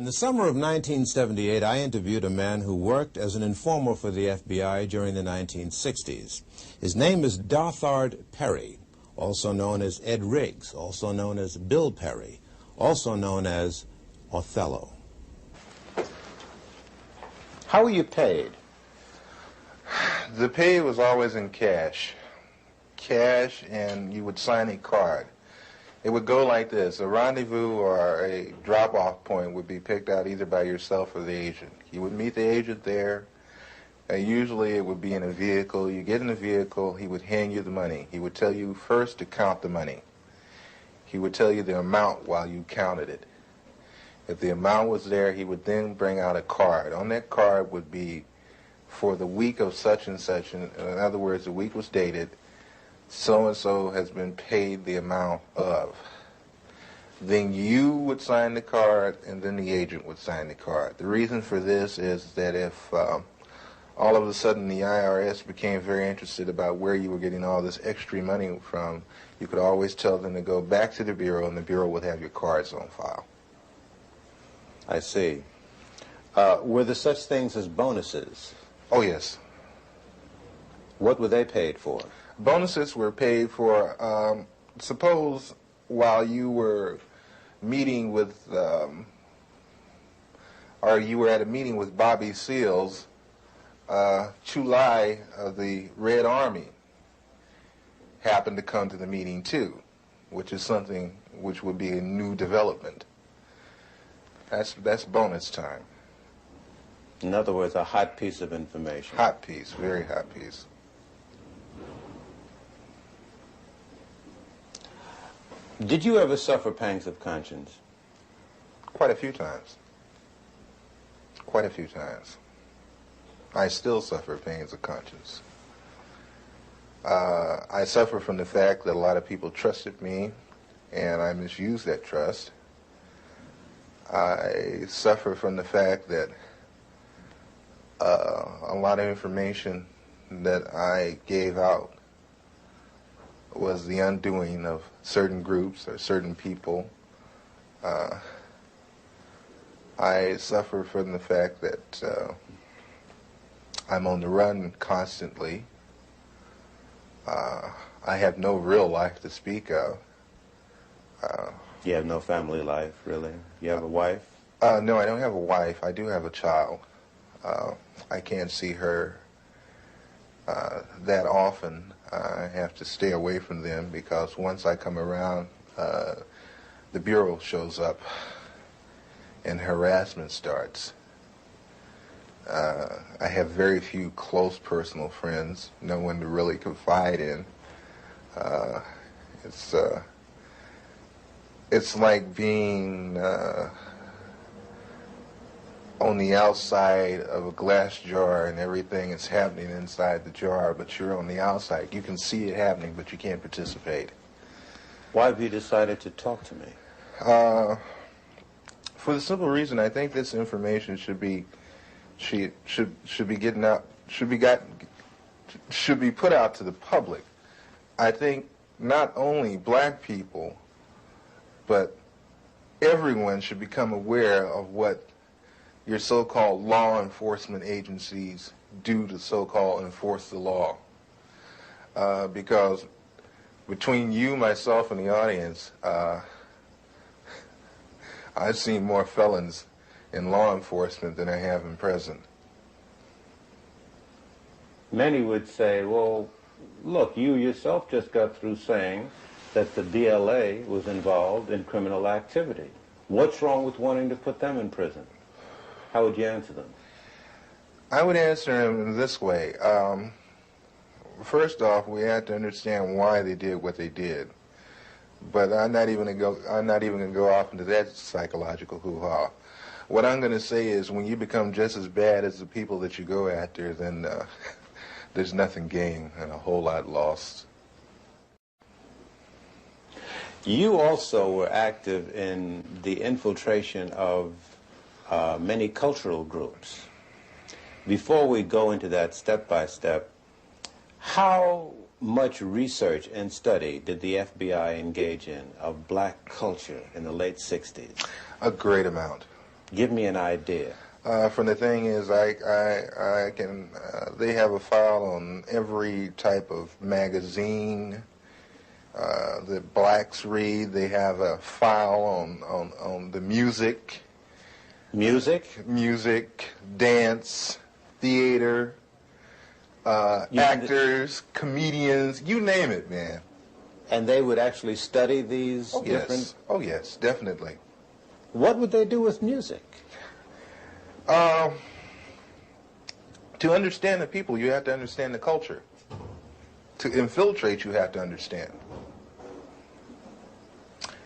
In the summer of 1978, I interviewed a man who worked as an informer for the FBI during the 1960s. His name is Dothard Perry, also known as Ed Riggs, also known as Bill Perry, also known as Othello. How were you paid? The pay was always in cash. Cash, and you would sign a card. It would go like this. A rendezvous or a drop-off point would be picked out either by yourself or the agent. You would meet the agent there. Usually it would be in a vehicle. You get in the vehicle, he would hand you the money. He would tell you first to count the money. He would tell you the amount while you counted it. If the amount was there, he would then bring out a card. On that card would be for the week of such and such. In other words, the week was dated. So-and-so has been paid the amount of. Then you would sign the card, and then the agent would sign the card. The reason for this is that if all of a sudden the IRS became very interested about where you were getting all this extra money from, you could always tell them to go back to the Bureau, and the Bureau would have your cards on file. I see. Were there such things as bonuses? Oh, yes. What were they paid for? Bonuses were paid for, suppose while you were meeting with, or you were at a meeting with Bobby Seals, Chulai of the Red Army happened to come to the meeting too, which is something which would be a new development. That's bonus time. In other words, a hot piece of information. Hot piece, very hot piece. Did you ever suffer pangs of conscience? Quite a few times. Quite a few times. I still suffer pains of conscience. I suffer from the fact that a lot of people trusted me, and I misused that trust. I suffer from the fact that a lot of information that I gave out was the undoing of certain groups or certain people. I suffer from the fact that I'm on the run constantly. I have no real life to speak of. You have no family life, really? You have a wife? No, I don't have a wife. I do have a child. I can't see her that often. I have to stay away from them because once I come around, the Bureau shows up and harassment starts. I have very few close personal friends, no one to really confide in. It's like being on the outside of a glass jar and everything is happening inside the jar, but you're on the outside. You can see it happening, but you can't participate. Why have you decided to talk to me? For the simple reason, I think this information should be getting out, should be put out to the public. I think not only black people, but everyone should become aware of what your so-called law enforcement agencies do to so-called enforce the law. Because between you, myself, and the audience, I've seen more felons in law enforcement than I have in prison. Many would say, well, look, you yourself just got through saying that the BLA was involved in criminal activity. What's wrong with wanting to put them in prison? How would you answer them? I would answer them in this way. First off, we have to understand why they did what they did. But I'm not even going to go off into that psychological hoo-ha. What I'm going to say is when you become just as bad as the people that you go after, then there's nothing gained and a whole lot lost. You also were active in the infiltration of many cultural groups. Before we go into that step by step, how much research and study did the FBI engage in of black culture in the late 60s? A great amount. Give me an idea. From the thing is, I can. They have a file on every type of magazine that blacks read. They have a file on the music. Music, dance, theater, actors, comedians, you name it, man. And they would actually study these different... Yes. Oh, yes, definitely. What would they do with music? To understand the people, you have to understand the culture. To infiltrate, you have to understand.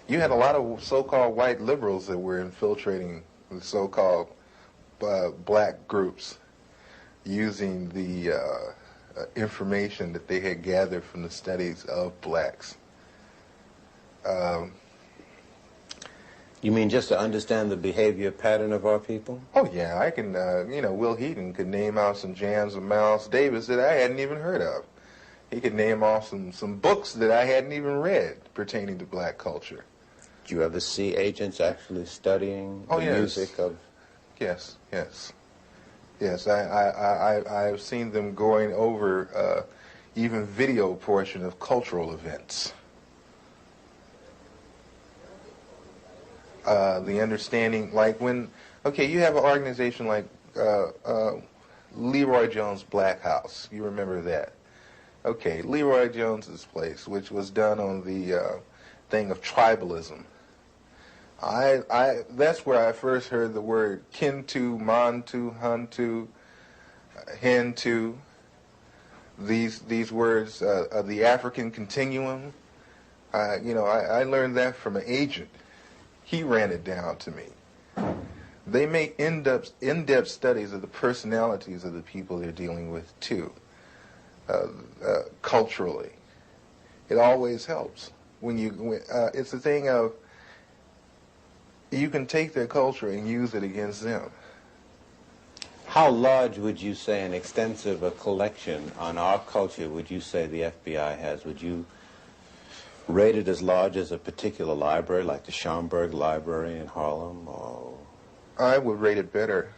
You had a lot of so-called white liberals that were infiltrating the so-called black groups using the information that they had gathered from the studies of blacks. You mean just to understand the behavior pattern of our people? Oh, yeah, I can, Will Heaton could name out some jams of Miles Davis that I hadn't even heard of. He could name off some books that I hadn't even read pertaining to black culture. Do you ever see agents actually studying the music of... Yes. I've seen them going over even video portion of cultural events. The understanding, like when, you have an organization like Leroy Jones' Black House. You remember that? Okay, Leroy Jones's place, which was done on the thing of tribalism. That's where I first heard the word Kintu, Mantu, Huntu, Hintu. These words of the African continuum. I learned that from an agent. He ran it down to me. They make in-depth studies of the personalities of the people they're dealing with too, culturally. It always helps it's a thing of you can take their culture and use it against them. How large would you say an extensive collection on our culture would you say the FBI has? Would you rate it as large as a particular library, like the Schomburg Library in Harlem? Or... I would rate it better.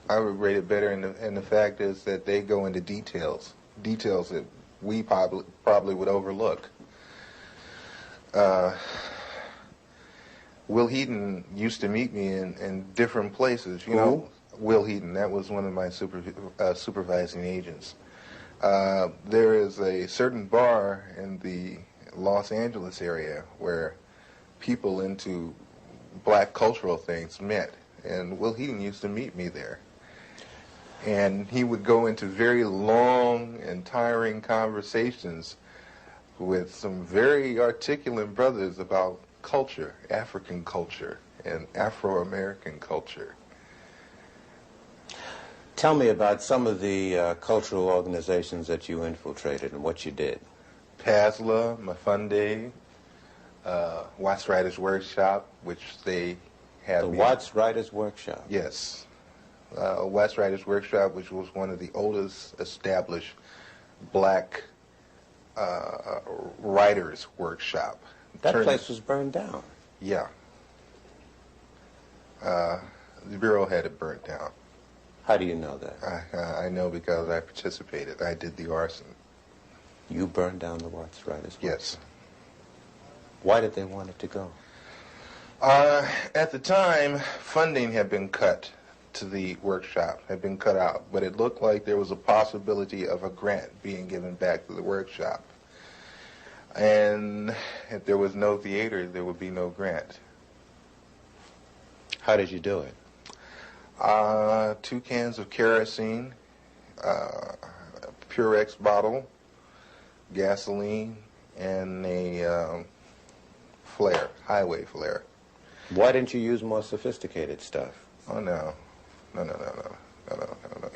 And the fact is that they go into details that we probably would overlook. Will Heaton used to meet me in different places. Will Heaton, that was one of my supervising agents. There is a certain bar in the Los Angeles area where people into black cultural things met, and Will Heaton used to meet me there. And he would go into very long and tiring conversations with some very articulate brothers about culture, African culture, and Afro-American culture. Tell me about some of the cultural organizations that you infiltrated and what you did. PASLA, Mafunde, Watts Writers Workshop, which they had... The Watts Writers Workshop? Yes. Watts Writers Workshop, which was one of the oldest established black writers' workshop. That place was burned down. Yeah. The Bureau had it burnt down. How do you know that? I know because I participated. I did the arson. You burned down the Watts Writers? Yes. Why did they want it to go? At the time, funding had been cut to the workshop, had been cut out, but it looked like there was a possibility of a grant being given back to the workshop. And if there was no theater, there would be no grant. How did you do it? 2 cans of kerosene, Purex bottle, gasoline, and a flare, highway flare. Why didn't you use more sophisticated stuff? Oh, no. No.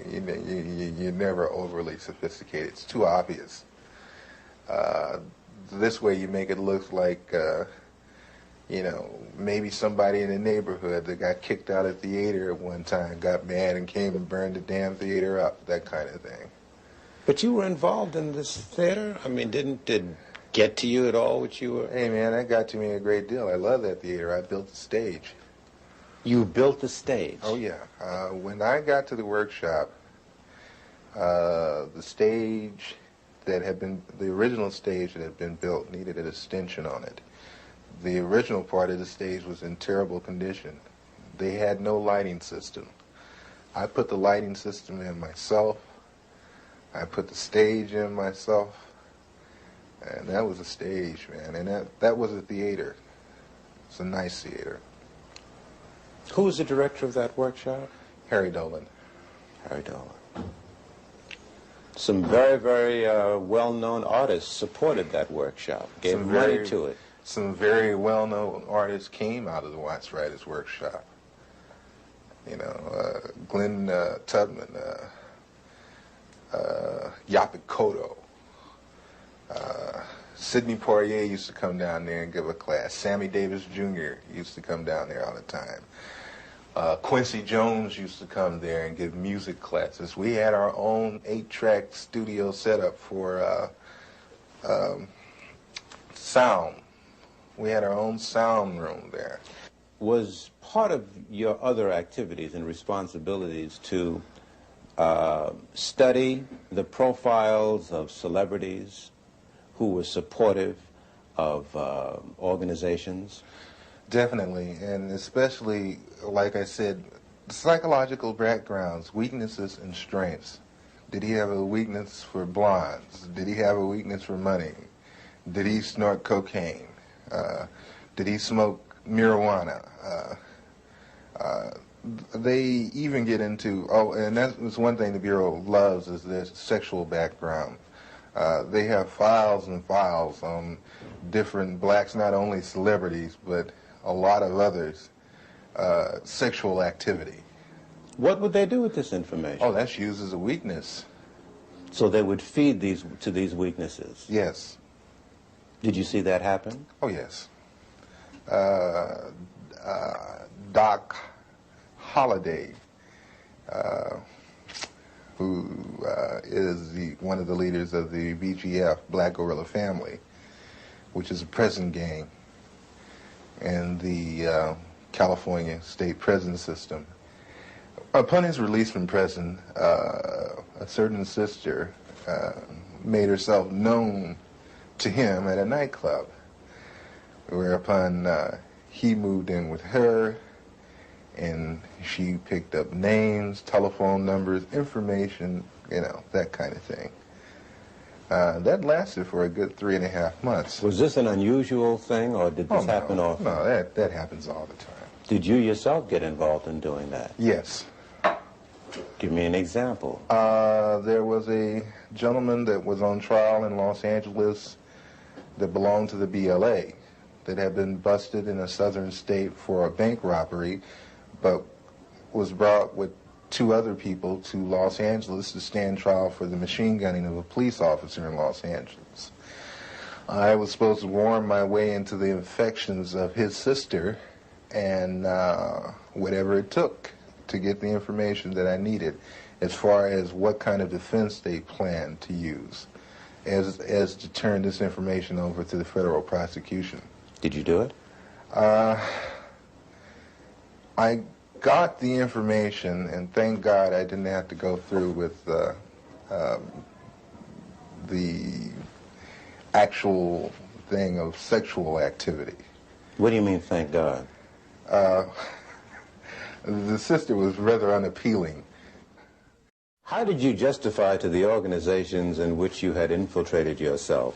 You're never overly sophisticated. It's too obvious. This way you make it look like, maybe somebody in the neighborhood that got kicked out of theater at one time got mad and came and burned the damn theater up, that kind of thing. But you were involved in this theater? I mean, didn't it get to you at all what you were... Hey, man, that got to me a great deal. I love that theater. I built the stage. You built the stage. Oh, yeah. When I got to the workshop, the stage that had been, the original stage that had been built needed an extension on it. The original part of the stage was in terrible condition. They had no lighting system. I put the lighting system in myself. I put the stage in myself. And that was a stage, man. And that was a theater. It's a nice theater. Who was the director of that workshop? Harry Dolan. Harry Dolan. Some very, very well-known artists supported that workshop, gave money to it. Some very well-known artists came out of the Watts Writers Workshop. You know, Glenn Tubman, Yaphet Kotto. Sidney Poitier used to come down there and give a class. Sammy Davis Jr. used to come down there all the time. Quincy Jones used to come there and give music classes. We had our own 8-track studio setup for sound. We had our own sound room there. Was part of your other activities and responsibilities to study the profiles of celebrities who were supportive of organizations? Definitely, and especially, like I said, psychological backgrounds, weaknesses and strengths. Did he have a weakness for blondes? Did he have a weakness for money? Did he snort cocaine? Did he smoke marijuana? They even get into, and that's one thing the Bureau loves, is their sexual background. They have files and files on different blacks, not only celebrities, but a lot of others, sexual activity. What would they do with this information? Oh, that's used as a weakness. So they would feed to these weaknesses? Yes. Did you see that happen? Oh, yes. Doc Holliday, who is one of the leaders of the BGF, Black Guerrilla Family, which is a prison gang in the California state prison system. Upon his release from prison, a certain sister made herself known to him at a nightclub, whereupon he moved in with her, and she picked up names, telephone numbers, information, you know, that kind of thing. That lasted for a good 3.5 months. Was this an unusual thing, or did this happen often? No, that happens all the time. Did you yourself get involved in doing that? Yes. Give me an example. There was a gentleman that was on trial in Los Angeles that belonged to the BLA that had been busted in a southern state for a bank robbery, but was brought with 2 other people to Los Angeles to stand trial for the machine gunning of a police officer in Los Angeles. I was supposed to worm my way into the affections of his sister, and whatever it took to get the information that I needed as far as what kind of defense they planned to use as to turn this information over to the federal prosecution. Did you do it? I got the information, and thank God I didn't have to go through with the actual thing of sexual activity. What do you mean, thank God? The sister was rather unappealing. How did you justify to the organizations in which you had infiltrated yourself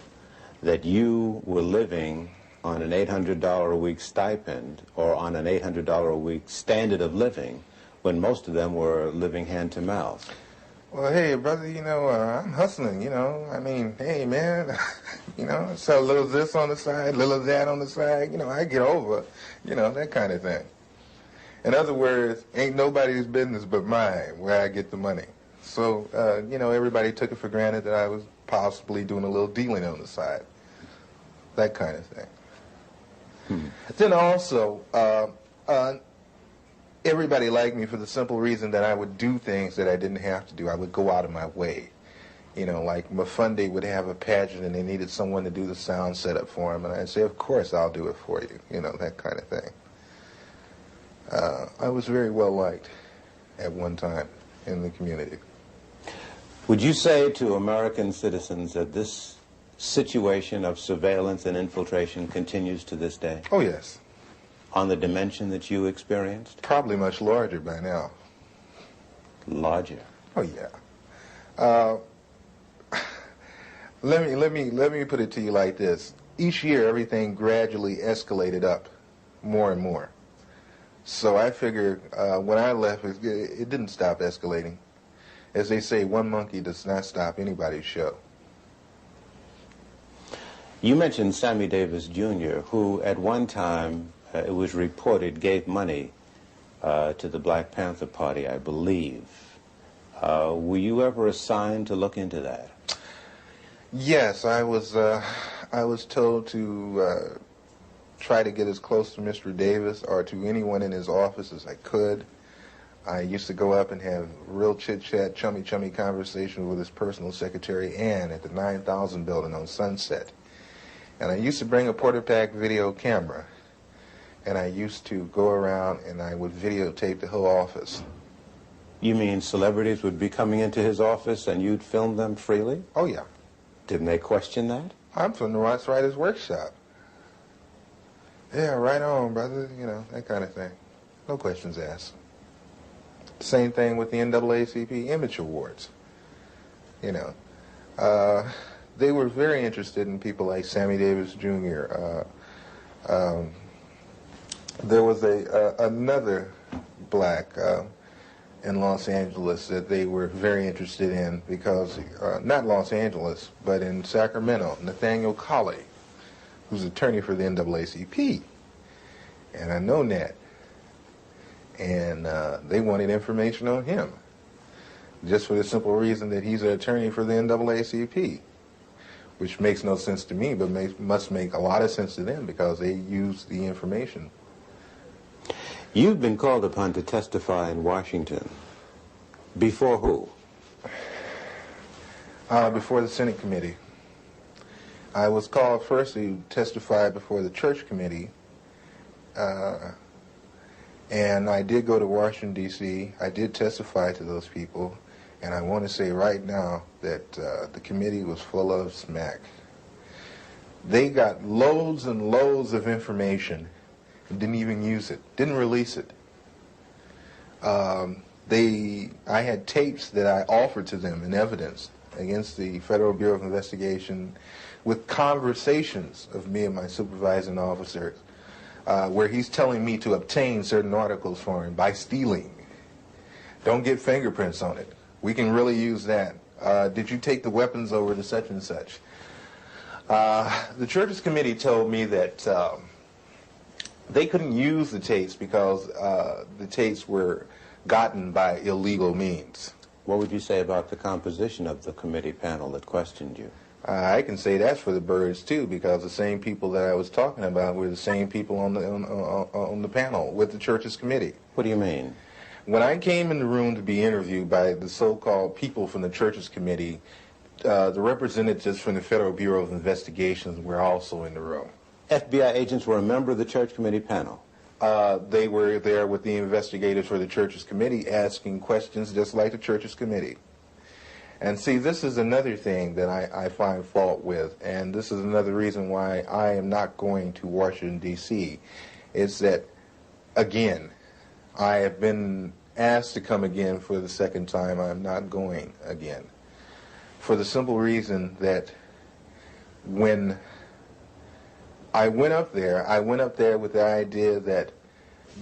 that you were living on an $800 a week stipend or on an $800 a week standard of living when most of them were living hand to mouth? Well, hey, brother, you know, I'm hustling, you know. I mean, hey, man, you know, sell a little of this on the side, a little of that on the side. You know, I get over, you know, that kind of thing. In other words, ain't nobody's business but mine where I get the money. So, you know, everybody took it for granted that I was possibly doing a little dealing on the side. That kind of thing. Then also, everybody liked me for the simple reason that I would do things that I didn't have to do. I would go out of my way. You know, like Mafunde would have a pageant and they needed someone to do the sound setup for him, and I'd say, of course, I'll do it for you. You know, that kind of thing. I was very well liked at one time in the community. Would you say to American citizens that this situation of surveillance and infiltration continues to this day? Oh, yes. On the dimension that you experienced? Probably much larger by now. Larger? Oh, yeah. Let me put it to you like this. Each year, everything gradually escalated up more and more. So I figured when I left, it didn't stop escalating. As they say, one monkey does not stop anybody's show. You mentioned Sammy Davis Jr., who at one time, it was reported, gave money to the Black Panther Party, I believe. Were you ever assigned to look into that? Yes, I was told to try to get as close to Mr. Davis or to anyone in his office as I could. I used to go up and have real chit-chat, chummy conversation with his personal secretary, Ann, at the 9000 building on Sunset. And I used to bring a Portapac video camera, and I used to go around and I would videotape the whole office. You mean celebrities would be coming into his office and you'd film them freely? Oh, yeah. Didn't they question that? I'm from the Ross Writers Workshop. Yeah, right on, brother, you know, that kind of thing. No questions asked. Same thing with the NAACP Image Awards. You know, they were very interested in people like Sammy Davis Jr. There was another black in Los Angeles that they were very interested in because, not Los Angeles, but in Sacramento, Nathaniel Colley, who's attorney for the NAACP. And I know Nat. And they wanted information on him, just for the simple reason that he's an attorney for the NAACP, which makes no sense to me, but must make a lot of sense to them because they use the information. You've been called upon to testify in Washington. Before who? Before the Senate Committee. I was called first to testify before the Church Committee, and I did go to Washington, D.C. I did testify to those people, and I want to say right now that the committee was full of smack. They got loads and loads of information and didn't even use it, didn't release it. I had tapes that I offered to them in evidence against the Federal Bureau of Investigation with conversations of me and my supervising officers where he's telling me to obtain certain articles for him by stealing. Don't get fingerprints on it. We can really use that. Did you take the weapons over to such and such? The Churches Committee told me that they couldn't use the tapes because the tapes were gotten by illegal means. What would you say about the composition of the committee panel that questioned you? I can say that's for the birds too, because the same people that I was talking about were the same people on the panel with the Churches Committee. What do you mean? When I came in the room to be interviewed by the so-called people from the Churches Committee, the representatives from the Federal Bureau of Investigations were also in the room. FBI agents were a member of the Church Committee panel? They were there with the investigators for the Churches Committee asking questions just like the Churches Committee. And see, this is another thing that I find fault with, and this is another reason why I am not going to Washington, D.C., is that, again, I have been asked to come again for the second time. I'm not going again. For the simple reason that when I went up there with the idea that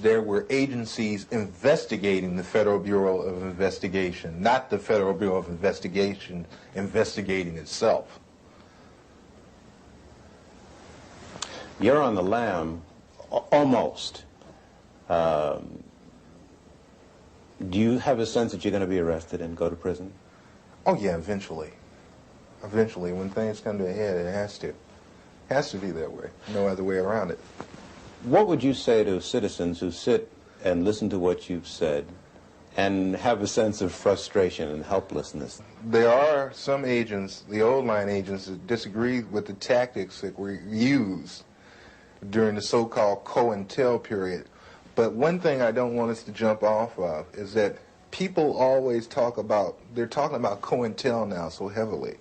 there were agencies investigating the Federal Bureau of Investigation, not the Federal Bureau of Investigation investigating itself. You're on the lam, almost. Do you have a sense that you're going to be arrested and go to prison? Oh yeah, eventually. Eventually, when things come to a head, it has to. It has to be that way. No other way around it. What would you say to citizens who sit and listen to what you've said and have a sense of frustration and helplessness? There are some agents, the old line agents, that disagree with the tactics that were used during the so-called COINTEL period. But one thing I don't want us to jump off of is that people always talk about, they're talking about COINTEL now so heavily.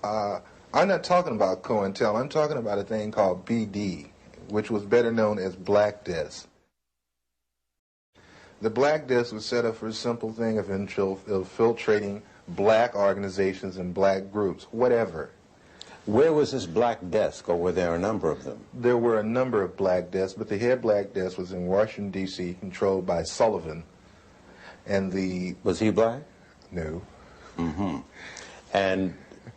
I'm not talking about COINTEL. I'm talking about a thing called BD, which was better known as Black Desk. The Black Desk was set up for a simple thing of infiltrating black organizations and black groups, whatever. Where was this Black Desk, or were there a number of them? There were a number of Black Desks, but the head Black Desk was in Washington, D.C., controlled by Sullivan. And the... Was he black? No. Mm-hmm. And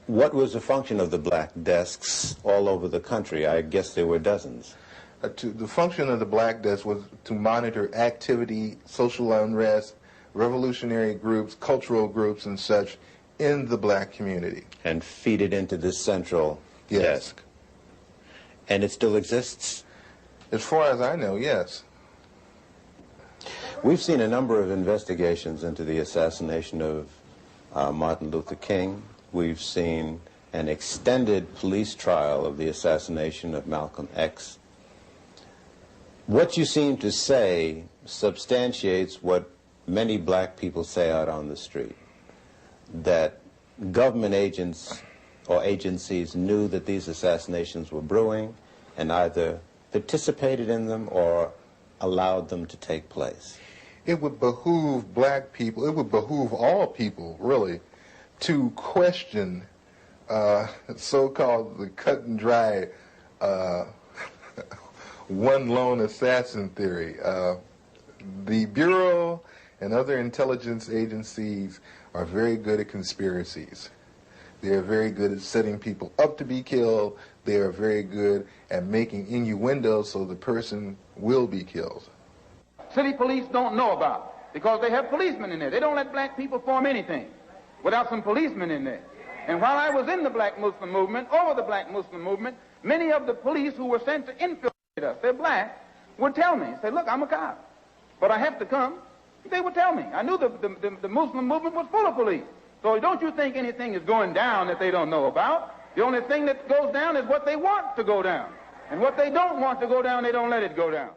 what was the function of the Black Desks all over the country? I guess there were dozens. The function of the Black Desk was to monitor activity, social unrest, revolutionary groups, cultural groups, and such in the black community. And feed it into this central desk. And it still exists? As far as I know, yes. We've seen a number of investigations into the assassination of Martin Luther King. We've seen an extended police trial of the assassination of Malcolm X. What you seem to say substantiates what many black people say out on the street, that government agents or agencies knew that these assassinations were brewing and either participated in them or allowed them to take place. It would behoove black people, it would behoove all people, really, to question so-called the cut and dry one lone assassin theory. The Bureau and other intelligence agencies are very good at conspiracies. They are very good at setting people up to be killed. They are very good at making innuendos so the person will be killed. City police don't know about it because they have policemen in there. They don't let black people form anything without some policemen in there. And while I was in the black Muslim movement, over the black Muslim movement, many of the police who were sent to infiltrate us, they're black, would tell me, say, look, I'm a cop, but I have to come. They would tell me. I knew the Muslim movement was full of police. So don't you think anything is going down that they don't know about. The only thing that goes down is what they want to go down. And what they don't want to go down, they don't let it go down.